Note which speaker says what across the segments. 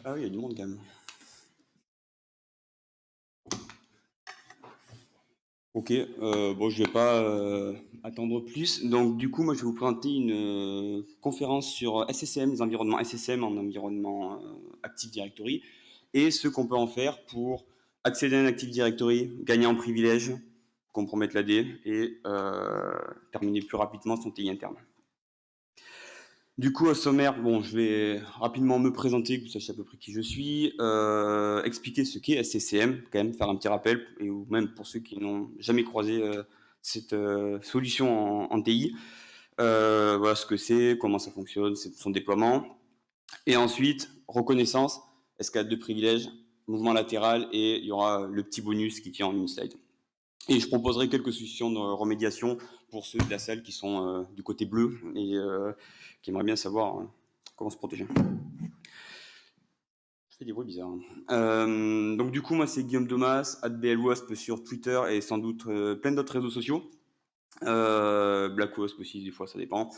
Speaker 1: Ah oui, il y a du monde quand même. Ok, bon, je vais pas attendre plus. Donc, du coup, moi, je vais vous présenter une conférence sur SSM, les environnements SSM en environnement Active Directory, et ce qu'on peut en faire pour accéder à un Active Directory, gagner en privilèges, compromettre l'AD et terminer plus rapidement son TI interne. Du coup, au sommaire, bon, je vais rapidement me présenter, que vous sachiez à peu près qui je suis, expliquer ce qu'est SCCM, quand même, faire un petit rappel, et ou même pour ceux qui n'ont jamais croisé cette solution en TI, voilà ce que c'est, comment ça fonctionne, son déploiement, et ensuite, reconnaissance, escalade de privilèges, mouvement latéral, et il y aura le petit bonus qui tient en une slide. Et je proposerai quelques solutions de remédiation pour ceux de la salle qui sont du côté bleu et qui aimeraient bien savoir comment se protéger. Je fais des bruits bizarres. Donc du coup, moi c'est Guillaume Domas, @blwasp sur Twitter et sans doute plein d'autres réseaux sociaux. Blackwasp aussi, des fois ça dépend.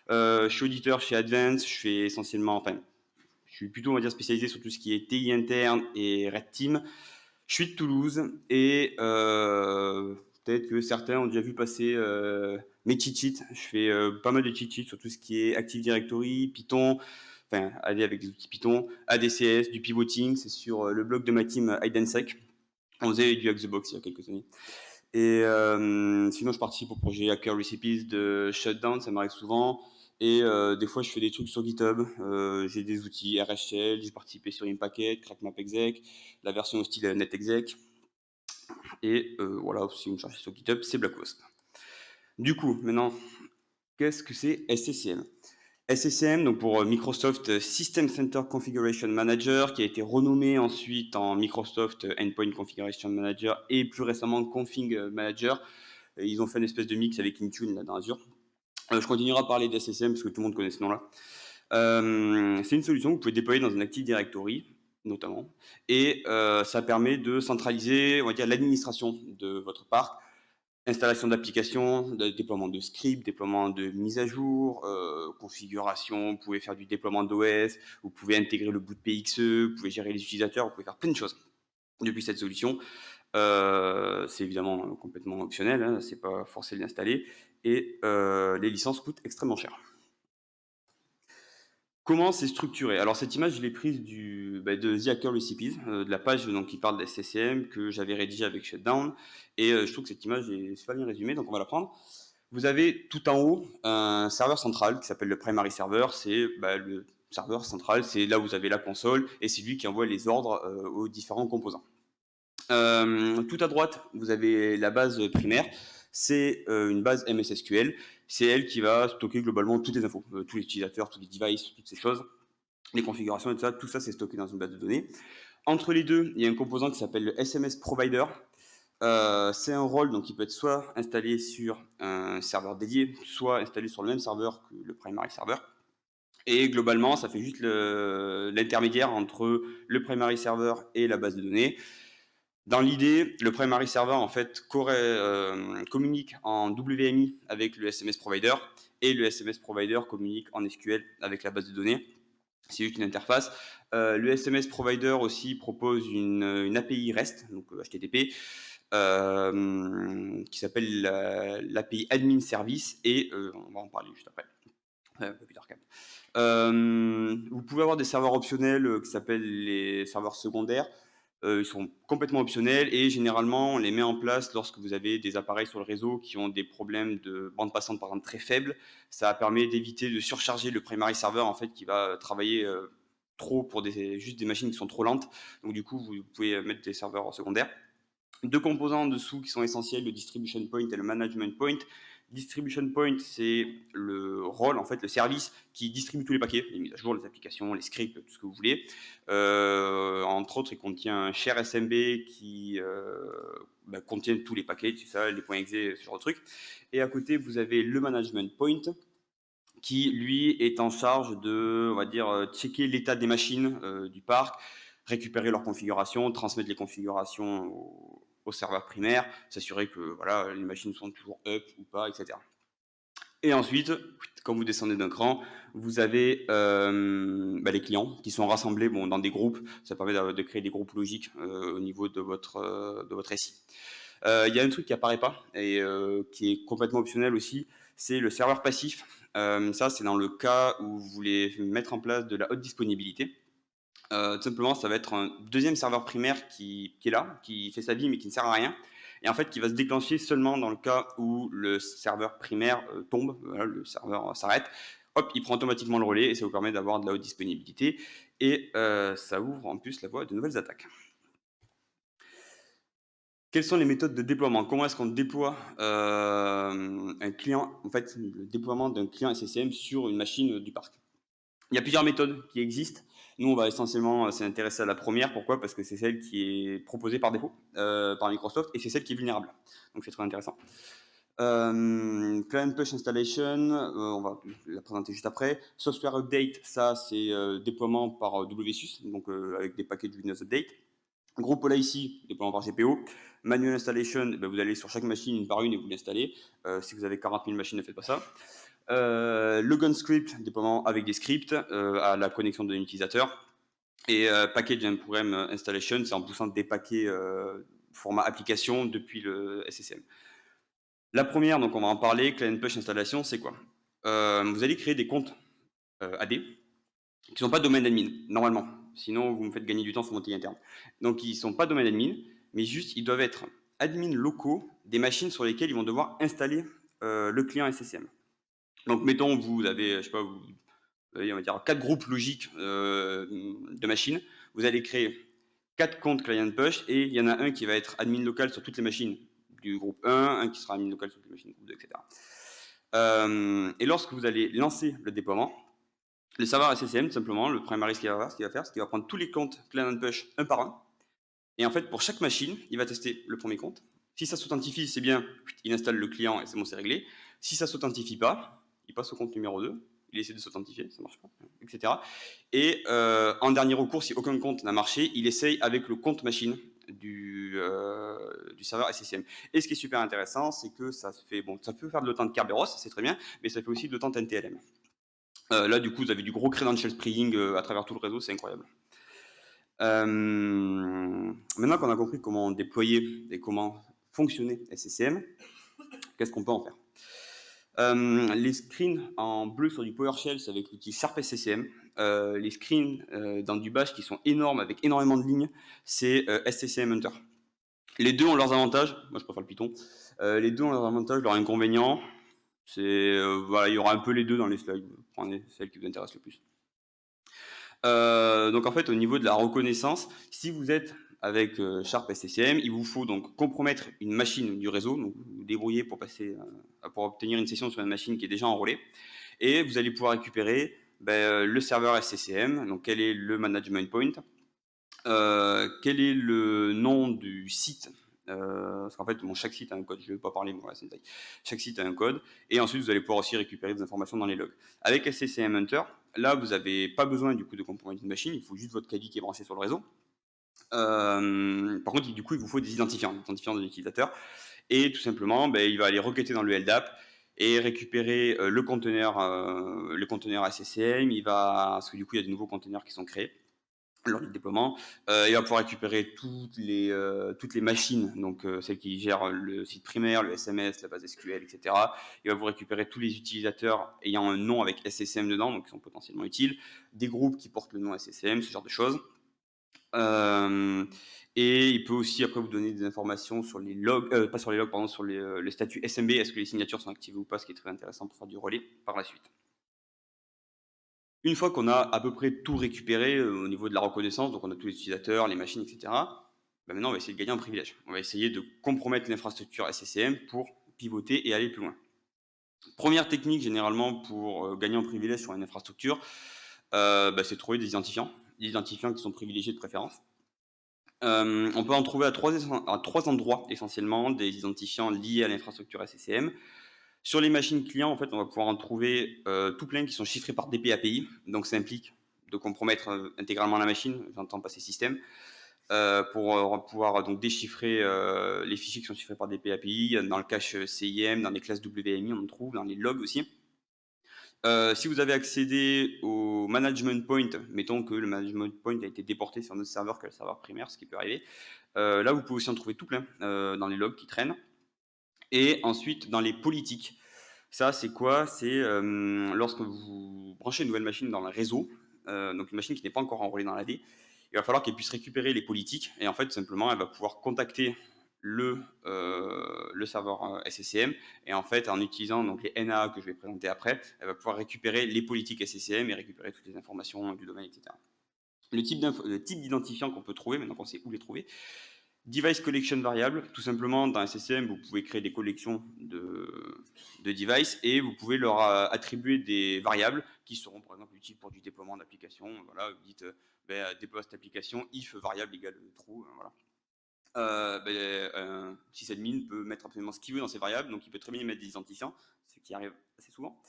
Speaker 1: Je suis auditeur chez Advance, je fais essentiellement, enfin, je suis plutôt on va dire spécialisé sur tout ce qui est TI interne et Red Team. Je suis de Toulouse et peut-être que certains ont déjà vu passer mes cheat sheets. Je fais pas mal de cheat sheets sur tout ce qui est Active Directory, Python, enfin aller avec des outils Python, ADCS, du pivoting. C'est sur le blog de ma team Hidensec. On faisait du Hack the Box il y a quelques années. Et sinon, je participe au projet Hacker Recipes de Shutdown, ça m'arrive souvent. Et des fois, je fais des trucs sur GitHub. J'ai des outils RHL, j'ai participé sur Impacket, CrackMapExec, la version au style NetExec. Et voilà, si vous me cherchez sur GitHub, c'est Blackwasp. Du coup, maintenant, qu'est-ce que c'est SCCM? SCCM, donc pour Microsoft System Center Configuration Manager, qui a été renommé ensuite en Microsoft Endpoint Configuration Manager et plus récemment Config Manager. Et ils ont fait une espèce de mix avec Intune là, dans Azure. Je continuerai à parler d'SCCM parce que tout le monde connaît ce nom-là. C'est une solution que vous pouvez déployer dans un Active Directory, notamment, et ça permet de centraliser, on va dire, l'administration de votre parc, installation d'applications, de déploiement de scripts, déploiement de mise à jour, configuration, vous pouvez faire du déploiement d'OS, vous pouvez intégrer le boot PXE, vous pouvez gérer les utilisateurs, vous pouvez faire plein de choses depuis cette solution. C'est évidemment complètement optionnel, hein, c'est pas forcé de l'installer, et les licences coûtent extrêmement cher. Comment c'est structuré? Alors cette image, je l'ai prise de The Hacker Recipes, de la page donc, qui parle d'SCCM que j'avais rédigée avec Shutdown. Et je trouve que cette image est super bien résumée, donc on va la prendre. Vous avez tout en haut un serveur central qui s'appelle le primary server. C'est le serveur central, c'est là où vous avez la console et c'est lui qui envoie les ordres aux différents composants. Tout à droite, vous avez la base primaire. C'est une base MS SQL. C'est elle qui va stocker globalement toutes les infos, tous les utilisateurs, tous les devices, toutes ces choses, les configurations et tout ça c'est stocké dans une base de données. Entre les deux, il y a un composant qui s'appelle le SMS Provider. C'est un rôle donc, qui peut être soit installé sur un serveur dédié, soit installé sur le même serveur que le primary server. Et globalement, ça fait juste l'intermédiaire entre le primary server et la base de données. Dans l'idée, le primary server en fait communique en WMI avec le SMS provider et le SMS provider communique en SQL avec la base de données. C'est juste une interface. Le SMS provider aussi propose une API REST, donc HTTP, qui s'appelle l'API Admin Service et on va en parler juste après. Un peu plus tard quand même. Vous pouvez avoir des serveurs optionnels qui s'appellent les serveurs secondaires. Ils sont complètement optionnels et généralement on les met en place lorsque vous avez des appareils sur le réseau qui ont des problèmes de bande passante par exemple très faibles. Ça permet d'éviter de surcharger le primary server en fait qui va travailler trop pour juste des machines qui sont trop lentes. Donc du coup vous pouvez mettre des serveurs secondaires. Deux composants en dessous qui sont essentiels, le distribution point et le management point. Distribution point, c'est le rôle, en fait, le service qui distribue tous les paquets, les mises à jour, les applications, les scripts, tout ce que vous voulez. Entre autres, il contient un share SMB qui contient tous les paquets, tout ça, les points exe, ce genre de trucs. Et à côté, vous avez le management point qui, lui, est en charge de, on va dire, checker l'état des machines du parc, récupérer leurs configurations, transmettre les configurations au serveur primaire, s'assurer que voilà, les machines sont toujours up ou pas, etc. Et ensuite, quand vous descendez d'un cran, vous avez les clients qui sont rassemblés bon, dans des groupes. Ça permet de créer des groupes logiques au niveau de votre SI. Il y a un truc qui apparaît pas et qui est complètement optionnel aussi, c'est le serveur passif. Ça, c'est dans le cas où vous voulez mettre en place de la haute disponibilité. Tout simplement, ça va être un deuxième serveur primaire qui est là, qui fait sa vie mais qui ne sert à rien. Et en fait, qui va se déclencher seulement dans le cas où le serveur primaire tombe, voilà, le serveur s'arrête. Hop, il prend automatiquement le relais et ça vous permet d'avoir de la haute disponibilité. Et ça ouvre en plus la voie à de nouvelles attaques. Quelles sont les méthodes de déploiement? Comment est-ce qu'on déploie un client, en fait, le déploiement d'un client SSM sur une machine du parc? Il y a plusieurs méthodes qui existent. Nous, on va essentiellement s'intéresser à la première. Pourquoi? Parce que c'est celle qui est proposée par défaut par Microsoft et c'est celle qui est vulnérable. Donc, c'est très intéressant. Client Push Installation, on va la présenter juste après. Software Update, ça, c'est déploiement par WSUS, donc avec des paquets de Windows Update. Groupe Policy, déploiement par GPO. Manual Installation, vous allez sur chaque machine une par une et vous l'installez. Si vous avez 40 000 machines, ne faites pas ça. Logon Script, déploiement avec des scripts à la connexion d'un utilisateur. Et Package and Program Installation, c'est en poussant des paquets format application depuis le SSM. La première, donc on va en parler, Client Push Installation, c'est quoi? Vous allez créer des comptes AD qui ne sont pas domaine admin, normalement. Sinon, vous me faites gagner du temps sur mon TI interne. Donc, ils ne sont pas domaine admin, mais juste, ils doivent être admins locaux des machines sur lesquelles ils vont devoir installer le client SSM. Donc, mettons, vous avez, je sais pas, vous avez, on va dire, 4 groupes logiques de machines. Vous allez créer 4 comptes client push et il y en a un qui va être admin local sur toutes les machines du groupe 1, un qui sera admin local sur toutes les machines du groupe 2, etc. Et lorsque vous allez lancer le déploiement, le serveur SSM, tout simplement, le primary, ce qu'il va faire, c'est qu'il va prendre tous les comptes client push un par un. Et en fait, pour chaque machine, il va tester le premier compte. Si ça s'authentifie, c'est bien, il installe le client et c'est bon, c'est réglé. Si ça ne s'authentifie pas, il passe au compte numéro 2, il essaie de s'authentifier, ça ne marche pas, etc. Et en dernier recours, si aucun compte n'a marché, il essaye avec le compte machine du serveur SSM. Et ce qui est super intéressant, c'est que ça peut faire de l'autant de Kerberos, c'est très bien, mais ça fait aussi de l'autant de NTLM. Là, du coup, vous avez du gros credential spreading à travers tout le réseau, c'est incroyable. Maintenant qu'on a compris comment déployer et comment fonctionnait SSM, qu'est-ce qu'on peut en faire? Les screens en bleu sur du PowerShell, c'est avec l'outil Sharp SCCM. Les screens dans du Bash qui sont énormes avec énormément de lignes, c'est SCCM Hunter. Les deux ont leurs avantages. Moi, je préfère le Python. Les deux ont leurs avantages, leurs inconvénients. Voilà, il y aura un peu les deux dans les slides. Prenez celle qui vous intéresse le plus. Donc en fait, au niveau de la reconnaissance, si vous êtes avec Sharp SCCM, il vous faut donc compromettre une machine du réseau, donc vous débrouiller pour pour obtenir une session sur une machine qui est déjà enrôlée, et vous allez pouvoir récupérer le serveur SCCM, donc quel est le management point, quel est le nom du site, parce qu'en fait, chaque site a un code, je ne vais pas parler, mais voilà, c'est une taille. Chaque site a un code, et ensuite vous allez pouvoir aussi récupérer des informations dans les logs. Avec SCCM Hunter, là, vous n'avez pas besoin du coup de compromettre une machine, il faut juste votre CADI qui est branché sur le réseau. Par contre, du coup, il vous faut des identifiants de l'utilisateur, et tout simplement, il va aller requêter dans le LDAP et récupérer le conteneur SCCM. Parce que du coup, il y a de nouveaux conteneurs qui sont créés lors du déploiement. Il va pouvoir récupérer toutes les machines, donc celles qui gèrent le site primaire, le SMS, la base SQL, etc. Il va vous récupérer tous les utilisateurs ayant un nom avec SCCM dedans, donc qui sont potentiellement utiles, des groupes qui portent le nom SCCM, ce genre de choses. Et il peut aussi après vous donner des informations sur les logs, pas sur les logs, pardon, sur les statuts SMB, est-ce que les signatures sont activées ou pas, ce qui est très intéressant pour faire du relais par la suite. Une fois qu'on a à peu près tout récupéré au niveau de la reconnaissance, donc on a tous les utilisateurs, les machines, etc., maintenant on va essayer de gagner un privilège. On va essayer de compromettre l'infrastructure SCCM pour pivoter et aller plus loin. Première technique généralement pour gagner un privilège sur une infrastructure, c'est de trouver des identifiants qui sont privilégiés de préférence. On peut en trouver à trois endroits essentiellement des identifiants liés à l'infrastructure SCCM. Sur les machines clients, en fait, on va pouvoir en trouver tout plein qui sont chiffrés par DP-API. Donc, ça implique de compromettre intégralement la machine, j'entends passer système, pour pouvoir donc déchiffrer les fichiers qui sont chiffrés par DP-API. Dans le cache CIM, dans les classes WMI, on en trouve, dans les logs aussi. Si vous avez accédé au management point, mettons que le management point a été déporté sur notre serveur, que le serveur primaire, ce qui peut arriver. Là, vous pouvez aussi en trouver tout plein dans les logs qui traînent. Et ensuite, dans les politiques, ça, c'est quoi? C'est lorsque vous branchez une nouvelle machine dans le réseau, donc une machine qui n'est pas encore enrôlée dans l'AD, il va falloir qu'elle puisse récupérer les politiques. Et en fait, simplement, elle va pouvoir contacter le serveur SCCM. Et en fait, en utilisant donc, les NAA que je vais présenter après, elle va pouvoir récupérer les politiques SCCM et récupérer toutes les informations du domaine, etc. Le type d'identifiant qu'on peut trouver, maintenant qu'on sait où les trouver, device collection variable, tout simplement dans SCCM, vous pouvez créer des collections de devices et vous pouvez leur attribuer des variables qui seront par exemple utiles pour du déploiement d'application. Voilà, vous dites déploie cette application, if variable égale true, voilà. Sysadmin peut mettre absolument ce qu'il veut dans ces variables, donc il peut très bien y mettre des identifiants, ce qui arrive assez souvent.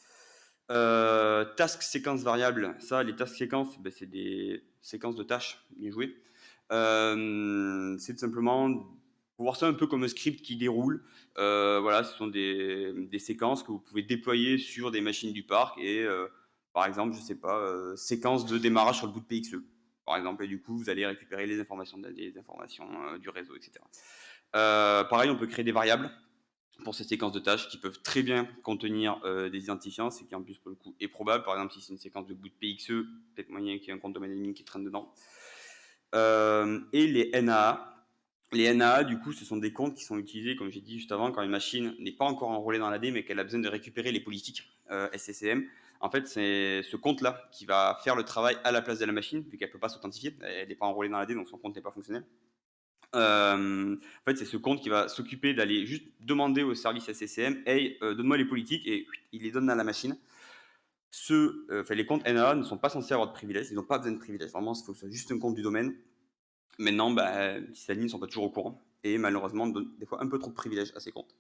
Speaker 1: Task séquence variable, ça, les task séquences, c'est des séquences de tâches, bien joué. C'est tout simplement pour voir ça un peu comme un script qui déroule. Voilà, ce sont des séquences que vous pouvez déployer sur des machines du parc et par exemple, je sais pas, séquence de démarrage sur le bout de PXE, par exemple, et du coup, vous allez récupérer les informations du réseau, etc. Pareil, on peut créer des variables pour ces séquences de tâches qui peuvent très bien contenir des identifiants, ce qui en plus pour le coup est probable. Par exemple, si c'est une séquence de bout de PXE, peut-être moyen qu'il y ait un compte domaine admin qui traîne dedans. Et les NAA. Les NAA, du coup, ce sont des comptes qui sont utilisés, comme j'ai dit juste avant, quand une machine n'est pas encore enrôlée dans l'AD, mais qu'elle a besoin de récupérer les politiques SCCM. En fait, c'est ce compte-là qui va faire le travail à la place de la machine, vu qu'elle ne peut pas s'authentifier. Elle n'est pas enrôlée dans l'AD, donc son compte n'est pas fonctionnel. En fait, c'est ce compte qui va s'occuper d'aller juste demander au service SCCM, hey, donne-moi les politiques, et il les donne à la machine. Les comptes NAA ne sont pas censés avoir de privilèges, ils n'ont pas besoin de privilèges. Vraiment, il faut que ce soit juste un compte du domaine. Maintenant, les sysadmins ne sont pas toujours au courant, et malheureusement, donnent des fois un peu trop de privilèges à ces comptes.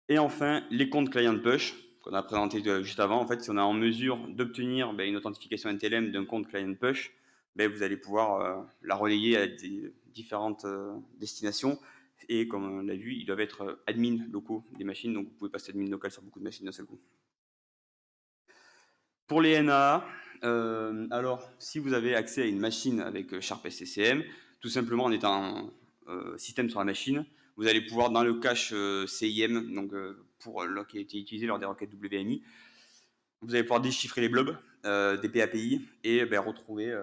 Speaker 1: Et enfin, les comptes client push, qu'on a présenté juste avant. En fait, si on est en mesure d'obtenir une authentification NTLM d'un compte client push, vous allez pouvoir la relayer à des différentes destinations. Et comme on l'a vu, ils doivent être admin locaux des machines, donc vous pouvez passer admin local sur beaucoup de machines d'un seul coup. Pour les NAA, alors si vous avez accès à une machine avec Sharp SCCM, tout simplement en étant système sur la machine, vous allez pouvoir dans le cache CIM, donc qui a été utilisé lors des requêtes WMI, vous allez pouvoir déchiffrer les blobs des PAPI et retrouver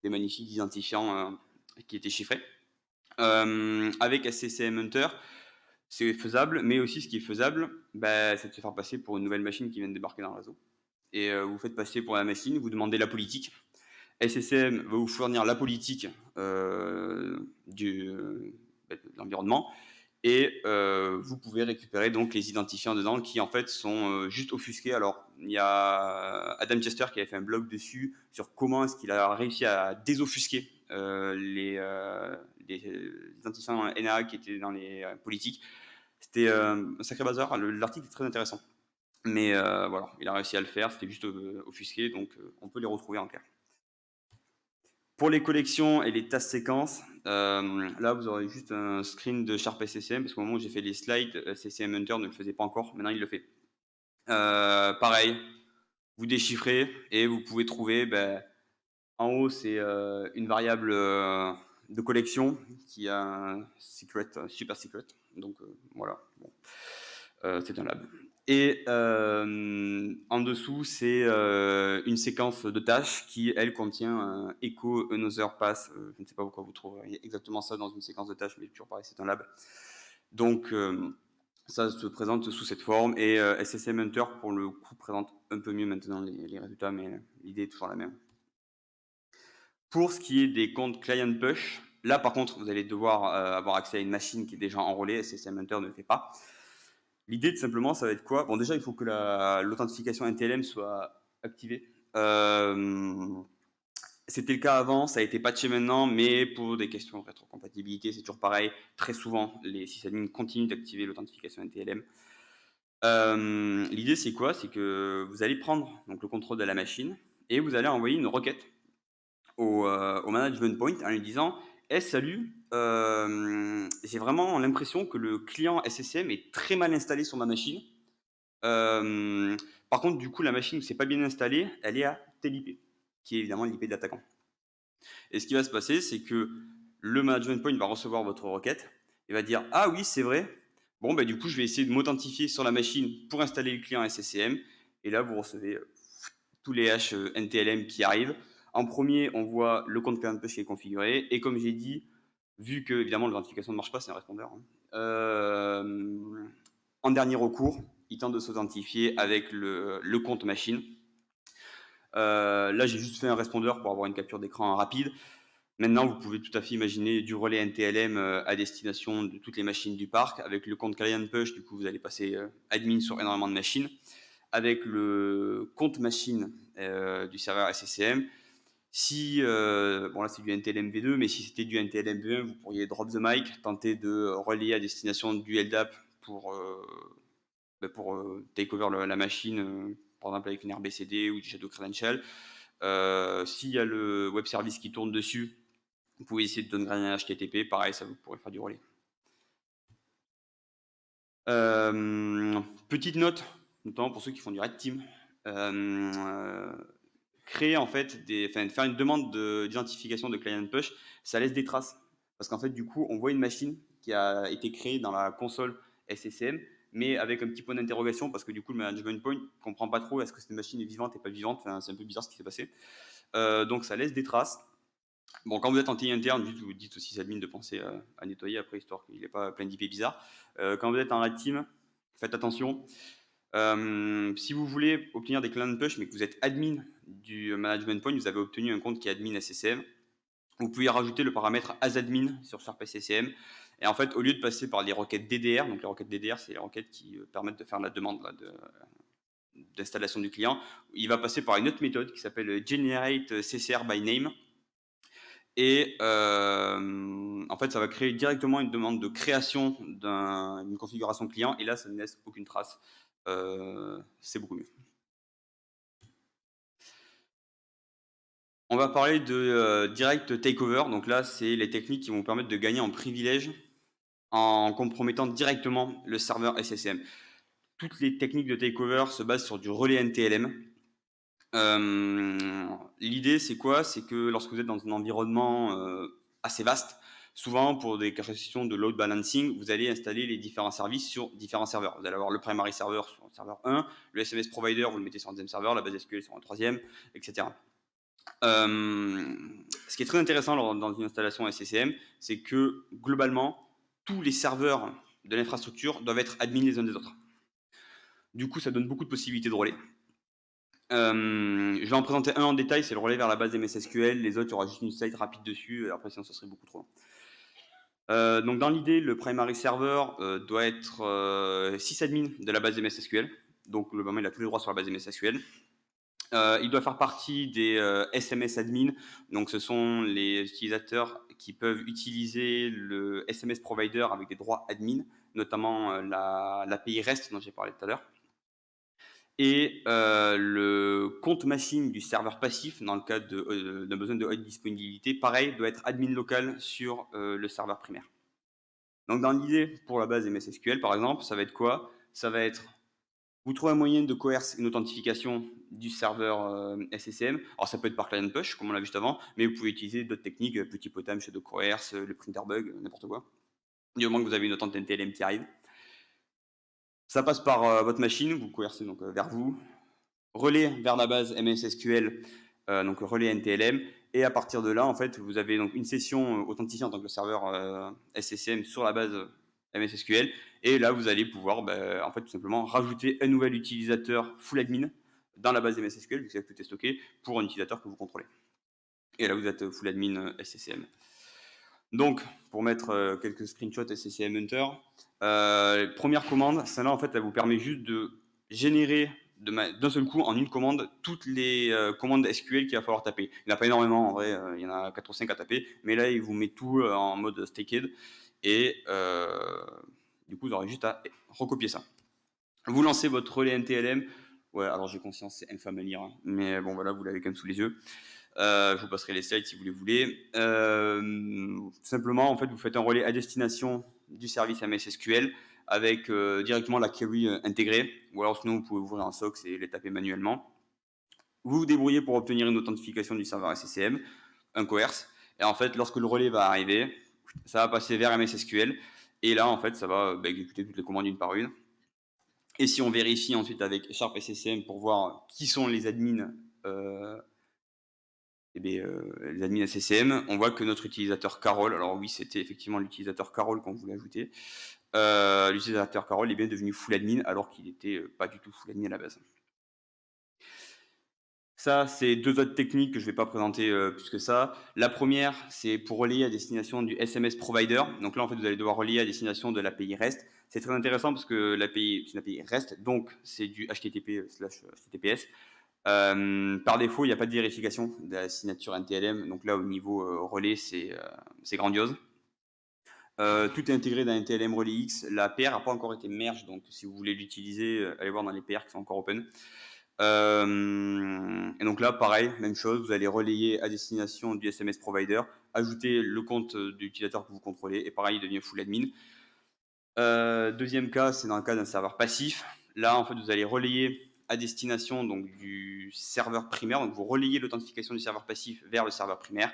Speaker 1: des magnifiques identifiants qui étaient chiffrés. Avec SCCM Hunter, c'est faisable, mais aussi ce qui est faisable, c'est de se faire passer pour une nouvelle machine qui vient de débarquer dans le réseau. Et vous faites passer pour la machine, vous demandez la politique. SCCM va vous fournir la politique de l'environnement et vous pouvez récupérer donc les identifiants dedans qui en fait sont juste offusqués. Alors il y a Adam Chester qui avait fait un blog dessus sur comment est-ce qu'il a réussi à désoffusquer les identifiants NAA qui étaient dans les politiques. C'était un sacré bazar, l'article est très intéressant. Mais voilà, il a réussi à le faire, c'était juste offusqué, donc on peut les retrouver en clair. Pour les collections et les tasks séquences, là vous aurez juste un screen de Sharp SCCM, parce qu'au moment où j'ai fait les slides, SCCM Hunter ne le faisait pas encore, maintenant il le fait. Pareil, vous déchiffrez et vous pouvez trouver, en haut c'est une variable de collection qui a un secret, super secret, donc voilà, bon. C'est un lab. Et en dessous, c'est une séquence de tâches qui, elle, contient un echo another pass. Je ne sais pas pourquoi vous trouveriez exactement ça dans une séquence de tâches, mais toujours pareil, c'est un lab. Donc, ça se présente sous cette forme. Et SSM Hunter, pour le coup, présente un peu mieux maintenant les résultats, mais l'idée est toujours la même. Pour ce qui est des comptes client push, là, par contre, vous allez devoir avoir accès à une machine qui est déjà enrôlée. SSM Hunter ne le fait pas. L'idée, tout simplement, ça va être quoi? Bon, déjà, il faut que l'authentification NTLM soit activée. C'était le cas avant, ça a été patché maintenant, mais pour des questions de rétrocompatibilité, c'est toujours pareil. Très souvent, les sysadmins continuent d'activer l'authentification NTLM. L'idée, c'est quoi? C'est que vous allez prendre donc, le contrôle de la machine et vous allez envoyer une requête au management point en lui disant hey, salut, j'ai vraiment l'impression que le client SCCM est très mal installé sur ma machine. Par contre, du coup, la machine où c'est pas bien installé, elle est à tel IP, qui est évidemment l'IP de l'attaquant. Et ce qui va se passer, c'est que le management point va recevoir votre requête et va dire ah oui, c'est vrai. Bon, bah, du coup, je vais essayer de m'authentifier sur la machine pour installer le client SCCM. Et là, vous recevez tous les hash NTLM qui arrivent. En premier, on voit le compte client push qui est configuré. Et comme j'ai dit, vu que évidemment l'authentification ne marche pas, c'est un répondeur. En dernier recours, il tente de s'authentifier avec le compte machine. Là, j'ai juste fait un répondeur pour avoir une capture d'écran rapide. Maintenant, vous pouvez tout à fait imaginer du relais NTLM à destination de toutes les machines du parc. Avec le compte client push, du coup, vous allez passer admin sur énormément de machines. Avec le compte machine du serveur SCCM, si, bon là c'est du NTLM V2, mais si c'était du NTLM V1, vous pourriez drop the mic, tenter de relayer à destination du LDAP pour take over la machine, par exemple avec une RBCD ou du Shadow Credential. S'il y a le web service qui tourne dessus, vous pouvez essayer de donner un HTTP, pareil, ça vous pourrez faire du relais. Petite note, notamment pour ceux qui font du Red Team. Créer en fait faire une demande d'identification de client push, ça laisse des traces. Parce qu'en fait, du coup, on voit une machine qui a été créée dans la console SCCM, mais avec un petit point d'interrogation, parce que du coup, le management point ne comprend pas trop est-ce que cette machine est vivante et pas vivante. Enfin, c'est un peu bizarre ce qui s'est passé. Donc, ça laisse des traces. Bon, quand vous êtes en TI interne, vous dites aussi à l'admin de penser à nettoyer après, histoire qu'il n'ait pas plein d'IP bizarres. Quand vous êtes en Red Team, faites attention. Si vous voulez obtenir des client push, mais que vous êtes admin du management point, vous avez obtenu un compte qui est admin SCCM, vous pouvez rajouter le paramètre asadmin sur Sharp SCCM. Et en fait, au lieu de passer par les requêtes DDR, donc les requêtes DDR, c'est les requêtes qui permettent de faire la demande d'installation du client, il va passer par une autre méthode qui s'appelle Generate CCR by Name. Et en fait, ça va créer directement une demande de création d'une configuration client. Et là, ça ne laisse aucune trace. C'est beaucoup mieux. On va parler de direct takeover. Donc là, c'est les techniques qui vont permettre de gagner en privilège en compromettant directement le serveur SSM. Toutes les techniques de takeover se basent sur du relais NTLM. L'idée, c'est quoi? C'est que lorsque vous êtes dans un environnement assez vaste, souvent pour des questions de load balancing, vous allez installer les différents services sur différents serveurs. Vous allez avoir le primary server sur le serveur 1, le SMS provider, vous le mettez sur un deuxième serveur, la base SQL sur un troisième, etc. Ce qui est très intéressant dans une installation SCCM, c'est que globalement, tous les serveurs de l'infrastructure doivent être admin les uns des autres. Du coup, ça donne beaucoup de possibilités de relais. Je vais en présenter un en détail, c'est le relais vers la base MS SQL. Les autres, il y aura juste une slide rapide dessus, et après sinon ça serait beaucoup trop long. Donc dans l'idée, le primary server doit être 6 admins de la base MS SQL. Donc globalement, il a tous les droits sur la base MS SQL. Il doit faire partie des SMS admin. Donc ce sont les utilisateurs qui peuvent utiliser le SMS provider avec des droits admin, notamment l'API REST dont j'ai parlé tout à l'heure. Et le compte machine du serveur passif, dans le cas d'un besoin de haute disponibilité, pareil, doit être admin local sur le serveur primaire. Donc dans l'idée, pour la base MS SQL par exemple, ça va être quoi? Ça va être, vous trouvez un moyen de coercer une authentification du serveur SCCM. Alors ça peut être par client push, comme on l'a vu juste avant, mais vous pouvez utiliser d'autres techniques, petit potam, shadow coerce, le printer bug, n'importe quoi. Du moment que vous avez une attente NTLM qui arrive. Ça passe par votre machine, vous coercez donc vers vous, relais vers la base MS SQL, donc relais NTLM, et à partir de là, en fait, vous avez donc une session authentifiée en tant que le serveur SCCM sur la base MS SQL, et là, vous allez pouvoir, en fait, tout simplement rajouter un nouvel utilisateur full admin dans la base MS SQL, vu que tout est stocké, pour un utilisateur que vous contrôlez. Et là, vous êtes full admin SCCM. Donc, pour mettre quelques screenshots SCCM Hunter, première commande, celle-là, en fait, elle vous permet juste de générer d'un seul coup, en une commande, toutes les commandes SQL qu'il va falloir taper. Il n'y en a pas énormément, en vrai, il y en a 4 ou 5 à taper, mais là, il vous met tout en mode staked, et du coup, vous aurez juste à recopier ça. Vous lancez votre relais NTLM. Ouais, alors j'ai conscience, c'est infâme à lire, hein, mais bon, voilà, vous l'avez quand même sous les yeux. Je vous passerai les slides si vous les voulez. Tout simplement, en fait, vous faites un relais à destination du service MS SQL. avec directement la query intégrée, ou alors sinon vous pouvez ouvrir un SOX et les taper manuellement. Vous vous débrouillez pour obtenir une authentification du serveur SCCM, un coerce, et en fait, lorsque le relais va arriver, ça va passer vers MS SQL, et là, en fait, ça va exécuter toutes les commandes une par une. Et si on vérifie ensuite avec Sharp SCCM pour voir qui sont les admins, les admins SCCM, on voit que notre utilisateur Carole, alors oui, c'était effectivement l'utilisateur Carole qu'on voulait ajouter, l'utilisateur Carole est bien devenu full admin alors qu'il n'était pas du tout full admin à la base. Ça, c'est deux autres techniques que je ne vais pas présenter plus que ça. La première, c'est pour relier à destination du SMS provider. Donc là, en fait, vous allez devoir relier à destination de l'API REST. C'est très intéressant parce que l'API, c'est une API REST, donc c'est du HTTP/HTTPS. Par défaut, il n'y a pas de vérification de la signature NTLM. Donc là, au niveau relais, c'est grandiose. Tout est intégré dans NTLM Relay X. La PR n'a pas encore été merge, donc si vous voulez l'utiliser, allez voir dans les PR qui sont encore open. Et donc là, pareil, même chose, vous allez relayer à destination du SMS provider, ajouter le compte de l'utilisateur que vous contrôlez, et pareil, il devient full admin. Deuxième cas, c'est dans le cas d'un serveur passif. Là, en fait, vous allez relayer à destination donc, du serveur primaire, donc vous relayez l'authentification du serveur passif vers le serveur primaire.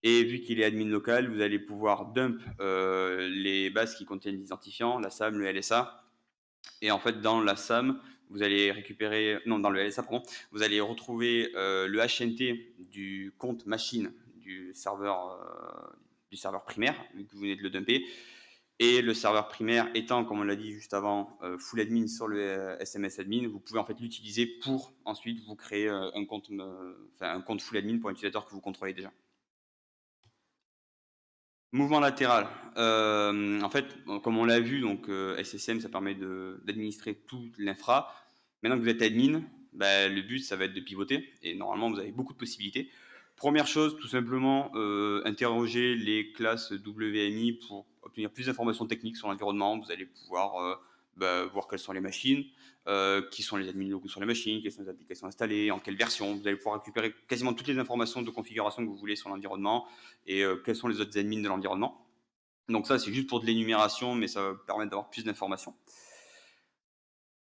Speaker 1: Et vu qu'il est admin local, vous allez pouvoir dump les bases qui contiennent l'identifiant, la SAM, le LSA. Et en fait, dans la SAM, vous allez récupérer, non, dans le LSA, pardon, vous allez retrouver le HNT du compte machine du serveur primaire, vu que vous venez de le dumper. Et le serveur primaire étant, comme on l'a dit juste avant, full admin sur le SMS admin, vous pouvez en fait l'utiliser pour ensuite vous créer un compte full admin pour un utilisateur que vous contrôlez déjà. Mouvement latéral. En fait, comme on l'a vu, donc SSM, ça permet d'administrer toute l'infra. Maintenant que vous êtes admin, le but, ça va être de pivoter. Et normalement, vous avez beaucoup de possibilités. Première chose, tout simplement, interroger les classes WMI pour obtenir plus d'informations techniques sur l'environnement. Vous allez pouvoir voir quelles sont les machines, qui sont les admins locaux sur les machines, quelles sont les applications installées, en quelle version. Vous allez pouvoir récupérer quasiment toutes les informations de configuration que vous voulez sur l'environnement et quels sont les autres admins de l'environnement. Donc ça, c'est juste pour de l'énumération, mais ça va permettre d'avoir plus d'informations.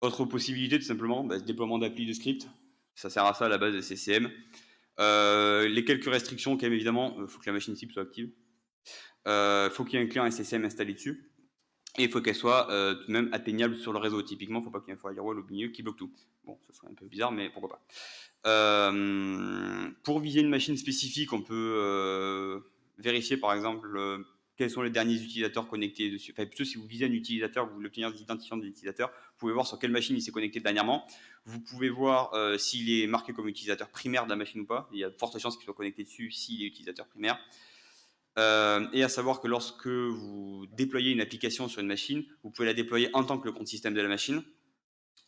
Speaker 1: Autre possibilité, tout simplement, déploiement d'appli de script. Ça sert à ça à la base des CCM. Les quelques restrictions, quand même, évidemment, il faut que la machine type soit active. Il faut qu'il y ait un client SSM installé dessus. Et il faut qu'elle soit tout de même atteignable sur le réseau. Typiquement, il ne faut pas qu'il y ait un firewall au milieu qui bloque tout. Bon, ça serait un peu bizarre, mais pourquoi pas. Pour viser une machine spécifique, on peut vérifier par exemple quels sont les derniers utilisateurs connectés dessus. Enfin, plutôt si vous visez un utilisateur, vous voulez obtenir l'identifiant de l'utilisateur, vous pouvez voir sur quelle machine il s'est connecté dernièrement. Vous pouvez voir s'il est marqué comme utilisateur primaire de la machine ou pas. Il y a de fortes chances qu'il soit connecté dessus s'il est utilisateur primaire. Et à savoir que lorsque vous déployez une application sur une machine, vous pouvez la déployer en tant que le compte système de la machine,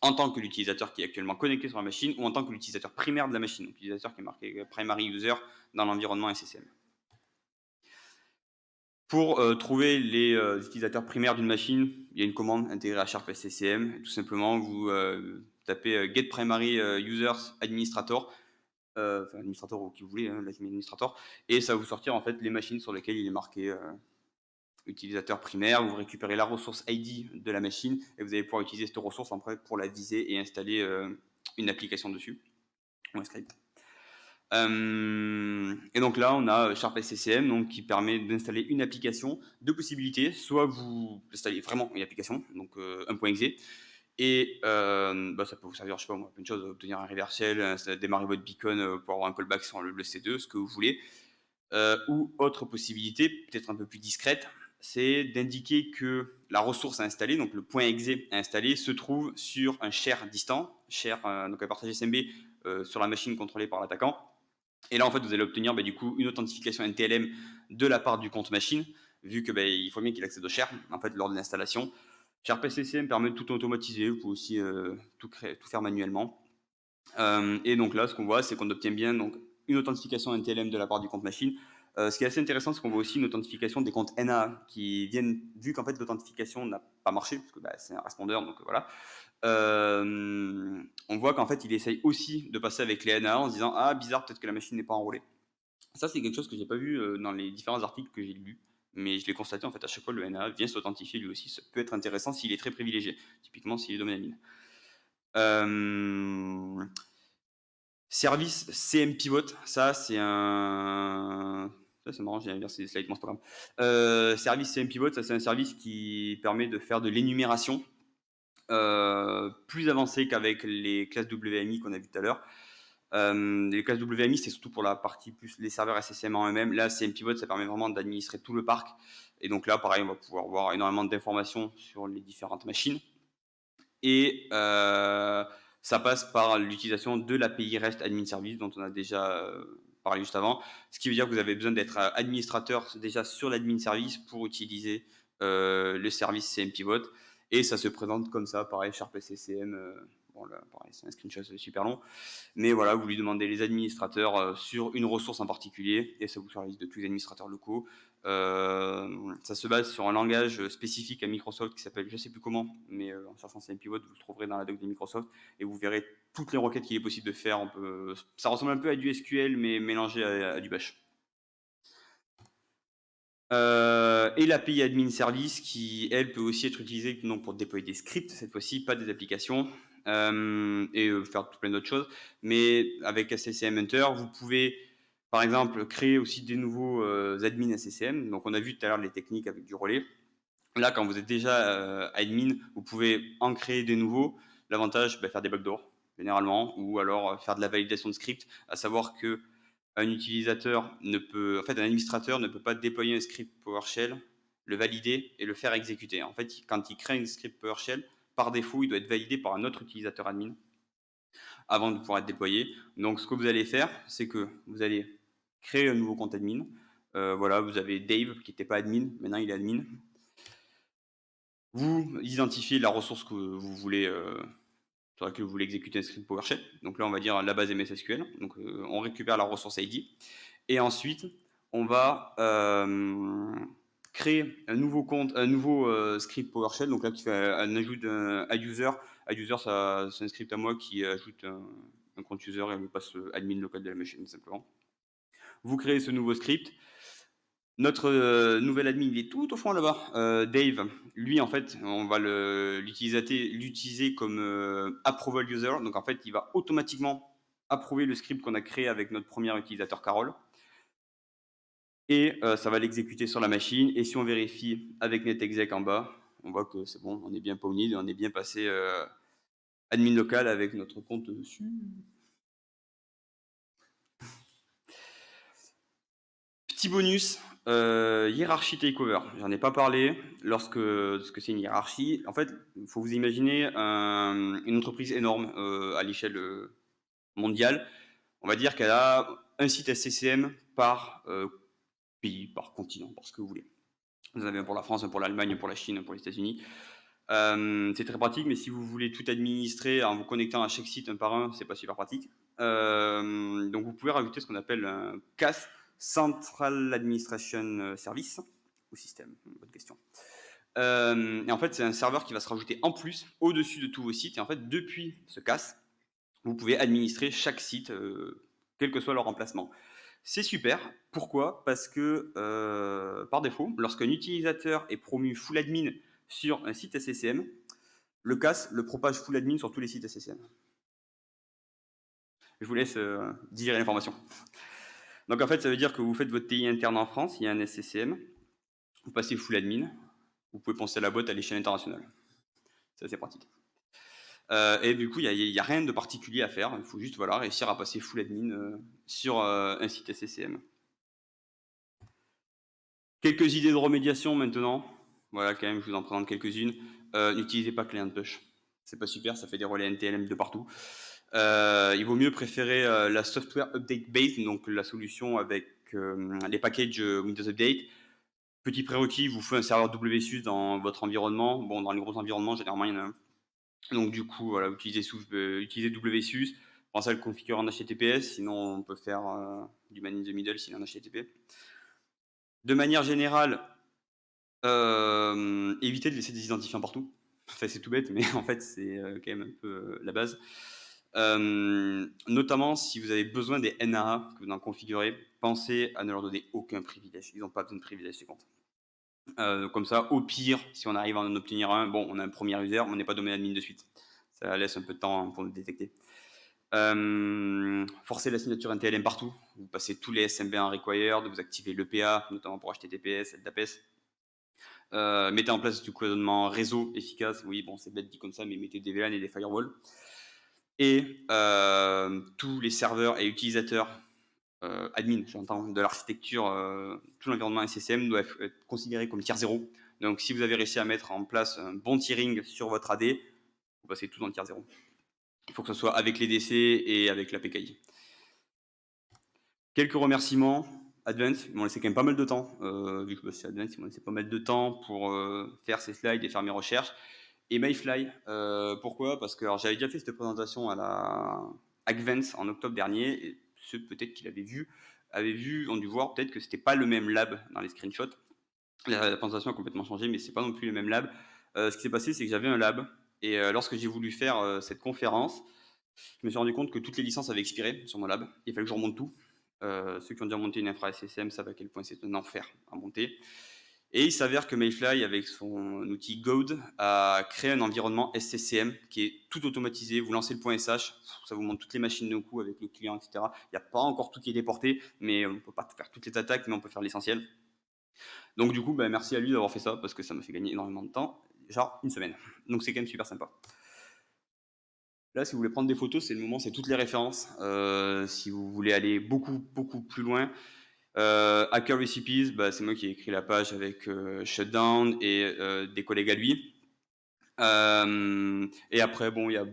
Speaker 1: en tant que l'utilisateur qui est actuellement connecté sur la machine, ou en tant que l'utilisateur primaire de la machine, donc l'utilisateur qui est marqué primary user dans l'environnement SSM. Pour trouver les utilisateurs primaires d'une machine, il y a une commande intégrée à Sharp SCCM. Tout simplement, vous tapez get primary users administrator, administrateur ou qui vous voulez, l'administrateur, et ça va vous sortir en fait les machines sur lesquelles il est marqué utilisateur primaire. Vous récupérez la ressource ID de la machine et vous allez pouvoir utiliser cette ressource après pour la viser et installer une application dessus ou un script. Et donc là, on a Sharp SCCM donc, qui permet d'installer une application. Deux possibilités, soit vous installez vraiment une application, donc un point .exe, et ça peut vous servir, je sais pas moi, une chose, obtenir un reversal, démarrer votre beacon pour avoir un callback sur le C2, ce que vous voulez. Ou autre possibilité, peut-être un peu plus discrète, c'est d'indiquer que la ressource à installer, donc le point .exe à installer, se trouve sur un share distant, donc un partage SMB sur la machine contrôlée par l'attaquant. Et là, en fait, vous allez obtenir du coup une authentification NTLM de la part du compte machine, vu que il faut bien qu'il accède au share en fait lors de l'installation. Sharp SCCM permet de tout automatiser, vous pouvez aussi tout faire manuellement. Et donc là, ce qu'on voit, c'est qu'on obtient bien donc, une authentification NTLM de la part du compte machine. Ce qui est assez intéressant, c'est qu'on voit aussi une authentification des comptes NA qui viennent, vu qu'en fait l'authentification n'a pas marché, parce que c'est un répondeur, donc voilà. On voit qu'en fait il essaye aussi de passer avec les NA en se disant ah bizarre, peut-être que la machine n'est pas enrôlée. Ça c'est quelque chose que j'ai pas vu dans les différents articles que j'ai lus, mais je l'ai constaté, en fait, à chaque fois, le NAA vient s'authentifier lui aussi. Ça peut être intéressant s'il est très privilégié, typiquement s'il est domaine admin. Service CM Pivot, ça c'est un... Ça c'est marrant, j'ai inversé les slides, bon, c'est pas grave. Service CM Pivot, ça c'est un service qui permet de faire de l'énumération plus avancée qu'avec les classes WMI qu'on a vu tout à l'heure. Les classes WMI, c'est surtout pour la partie plus les serveurs SSM en eux-mêmes. Là, CM Pivot, ça permet vraiment d'administrer tout le parc. Et donc là, pareil, on va pouvoir voir énormément d'informations sur les différentes machines. Et ça passe par l'utilisation de l'API REST Admin Service dont on a déjà parlé juste avant. Ce qui veut dire que vous avez besoin d'être administrateur déjà sur l'admin service pour utiliser le service CM Pivot. Et ça se présente comme ça, pareil, Sharp SCCM. Bon, là, pareil, c'est un screenshot super long. Mais voilà, vous lui demandez les administrateurs sur une ressource en particulier et ça vous fait la liste de tous les administrateurs locaux. Ça se base sur un langage spécifique à Microsoft qui s'appelle, je ne sais plus comment, mais en cherchant CM Pivot, vous le trouverez dans la doc de Microsoft et vous verrez toutes les requêtes qu'il est possible de faire. Ça ressemble un peu à du SQL, mais mélangé à du Bash. Et l'API Admin Service qui, elle, peut aussi être utilisée donc, pour déployer des scripts, cette fois-ci, pas des applications, et faire tout plein d'autres choses. Mais avec SCCM Hunter, vous pouvez, par exemple, créer aussi des nouveaux admins SCCM. Donc, on a vu tout à l'heure les techniques avec du relais. Là, quand vous êtes déjà admin, vous pouvez en créer des nouveaux. L'avantage, faire des backdoors, généralement, ou alors faire de la validation de script, à savoir que un utilisateur ne peut, en fait, un administrateur ne peut pas déployer un script PowerShell, le valider et le faire exécuter. En fait, quand il crée un script PowerShell, par défaut, il doit être validé par un autre utilisateur admin avant de pouvoir être déployé. Donc, ce que vous allez faire, c'est que vous allez créer un nouveau compte admin. Voilà, vous avez Dave qui n'était pas admin, maintenant il est admin. Vous identifiez la ressource que vous voulez, sur laquelle vous voulez exécuter un script PowerShell. Donc là, on va dire la base MS SQL. Donc, on récupère la ressource ID. Et ensuite, on va créer un nouveau compte, un nouveau script PowerShell. Donc là, qui fait un ajout d'un add user. Add user, c'est un script à moi qui ajoute un compte user et me passe admin local de la machine, simplement. Vous créez ce nouveau script. Notre nouvel admin, il est tout au fond là-bas. Dave, lui, en fait, on va l'utiliser comme approval user. Donc, en fait, il va automatiquement approuver le script qu'on a créé avec notre premier utilisateur Carole. Et ça va l'exécuter sur la machine. Et si on vérifie avec netexec en bas, on voit que c'est bon, on est bien pwned et on est bien passé admin local avec notre compte dessus. Petit bonus, hiérarchie takeover. J'en ai pas parlé lorsque ce que c'est une hiérarchie. En fait, il faut vous imaginer une entreprise énorme à l'échelle mondiale. On va dire qu'elle a un site SCCM par pays, par continent, par ce que vous voulez. Vous en avez un pour la France, un pour l'Allemagne, un pour la Chine, un pour les États-Unis. C'est très pratique, mais si vous voulez tout administrer en vous connectant à chaque site un par un, c'est pas super pratique. Donc vous pouvez rajouter ce qu'on appelle un CAS, Central Administration Service, ou système, bonne question. Et en fait, c'est un serveur qui va se rajouter en plus au-dessus de tous vos sites. Et en fait, depuis ce CAS, vous pouvez administrer chaque site, quel que soit leur emplacement. C'est super. Pourquoi ? Parce que par défaut, lorsqu'un utilisateur est promu full admin sur un site SCCM, le CAS le propage full admin sur tous les sites SCCM. Je vous laisse digérer l'information. Donc en fait, ça veut dire que vous faites votre TI interne en France, il y a un SCCM, vous passez full admin, vous pouvez penser la boîte à l'échelle internationale. C'est assez pratique. Et du coup, il n'y a rien de particulier à faire, il faut juste réussir à passer full admin sur un site SCCM. Quelques idées de remédiation maintenant. Voilà, quand même, je vous en présente quelques-unes. N'utilisez pas Client Push. C'est pas super, ça fait des relais NTLM de partout. Il vaut mieux préférer la Software Update Base, donc la solution avec les packages Windows Update. Petit prérequis, vous faites un serveur WSUS dans votre environnement. Bon, dans les gros environnements, généralement, il y en a un. Donc, du coup, voilà, utilisez WSUS. Pensez à le configurer en HTTPS, sinon on peut faire du man in the middle s'il est en HTTP. De manière générale, évitez de laisser des identifiants partout. Enfin, c'est tout bête, mais en fait, c'est quand même un peu la base. Notamment si vous avez besoin des NAA que vous en configurez, pensez à ne leur donner aucun privilège. Ils n'ont pas besoin de privilèges, ces comptes. Comme ça, au pire, si on arrive à en obtenir un, bon, on a un premier user, mais on n'est pas domaine admin de suite. Ça laisse un peu de temps pour nous détecter. Forcer la signature NTLM partout. Vous passez tous les SMB en required, vous activez l'EPA, notamment pour HTTPS, LDAPS. Mettez en place du cloisonnement réseau efficace. Oui, bon, c'est bête dit comme ça, mais mettez des VLAN et des firewalls. Et tous les serveurs et utilisateurs admin, j'entends, de l'architecture, tout l'environnement SSM doit être considéré comme tier 0. Donc, si vous avez réussi à mettre en place un bon tiering sur votre AD, vous passez tout dans le tier 0. Il faut que ce soit avec les DC et avec la PKI. Quelques remerciements. Advance, ils m'ont laissé quand même pas mal de temps, vu que c'est Advance, ils m'ont laissé pas mal de temps pour faire ces slides et faire mes recherches. Et Mayfly, pourquoi? Parce que j'avais déjà fait cette présentation à la Advance en octobre dernier, et ceux peut-être qui l'avaient vu, ont dû voir peut-être que c'était pas le même lab dans les screenshots. La présentation a complètement changé, mais c'est pas non plus le même lab. Ce qui s'est passé, c'est que j'avais un lab, et lorsque j'ai voulu faire cette conférence, je me suis rendu compte que toutes les licences avaient expiré sur mon lab. Il fallait que je remonte tout. Ceux qui ont déjà monté une infra SSM savent à quel point c'est un enfer à monter. Et il s'avère que Mayfly, avec son outil Goad, a créé un environnement SCCM qui est tout automatisé. Vous lancez le point .sh, ça vous montre toutes les machines de coup avec le client, etc. Il n'y a pas encore tout qui est déporté, mais on ne peut pas faire toutes les attaques, mais on peut faire l'essentiel. Donc du coup, merci à lui d'avoir fait ça, parce que ça m'a fait gagner énormément de temps, genre une semaine. Donc c'est quand même super sympa. Là, si vous voulez prendre des photos, c'est le moment, c'est toutes les références. Si vous voulez aller beaucoup plus loin, Hacker Recipes, c'est moi qui ai écrit la page avec Shutdown et des collègues à lui. Et après, bon, il y a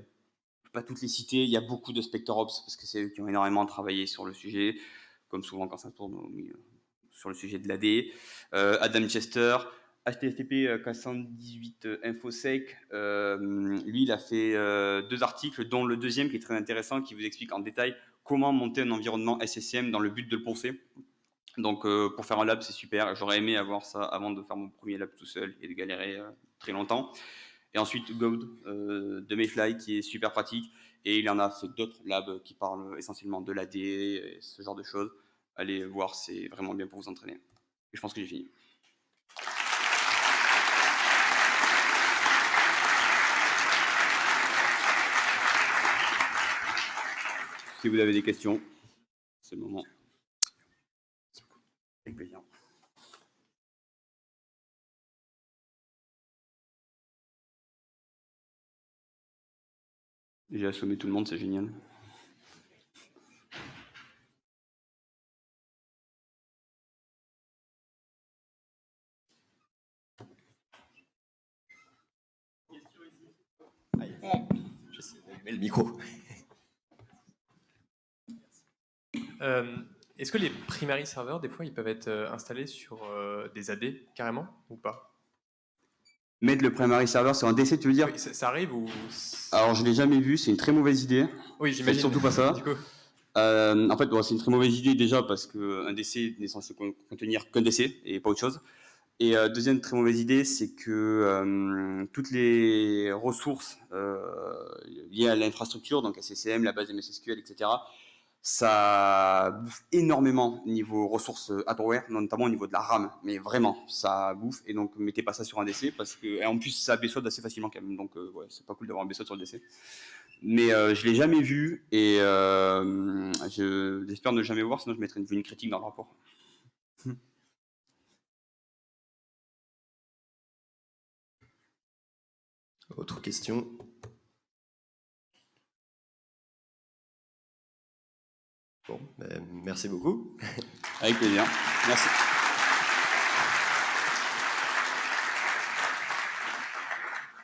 Speaker 1: pas toutes les cités, il y a beaucoup de SpectreOps parce que c'est eux qui ont énormément travaillé sur le sujet, comme souvent quand ça tourne sur le sujet de l'AD. Adam Chester, HTTP 418 InfoSec, lui, il a fait 2 articles, dont le deuxième qui est très intéressant, qui vous explique en détail comment monter un environnement SSM dans le but de le poncer. Donc, pour faire un lab, c'est super. J'aurais aimé avoir ça avant de faire mon premier lab tout seul et de galérer très longtemps. Et ensuite, Goad de Mayfly, qui est super pratique. Et il en a fait d'autres labs qui parlent essentiellement de l'AD et ce genre de choses. Allez voir, c'est vraiment bien pour vous entraîner. Et je pense que j'ai fini. Si vous avez des questions, c'est le moment. Avec plaisir. J'ai assommé tout le monde, c'est génial.
Speaker 2: J'essaie d'allumer le micro.
Speaker 3: Est-ce que les primary serveurs, des fois, ils peuvent être installés sur des AD carrément ou pas?
Speaker 1: Mettre le primary server sur un DC, tu veux dire?
Speaker 3: Oui, ça arrive ou...
Speaker 1: Alors, je l'ai jamais vu, c'est une très mauvaise idée.
Speaker 3: Oui, j'imagine.
Speaker 1: Surtout pas ça.
Speaker 3: Du coup.
Speaker 1: En fait, c'est une très mauvaise idée déjà parce qu'un DC n'est censé contenir qu'un DC et pas autre chose. Et deuxième très mauvaise idée, c'est que toutes les ressources liées à l'infrastructure, donc SCCM, la base MSSQL, etc., ça bouffe énormément niveau ressources hardware, notamment au niveau de la RAM. Mais vraiment, ça bouffe. Et donc, mettez pas ça sur un DC parce que, et en plus, ça baissode assez facilement quand même. Donc, ouais, c'est pas cool d'avoir un baissode sur le DC. Mais je l'ai jamais vu et j'espère ne jamais voir, sinon je mettrai une critique dans le rapport.
Speaker 2: Autre question? Bon, merci beaucoup.
Speaker 1: Avec plaisir. Merci.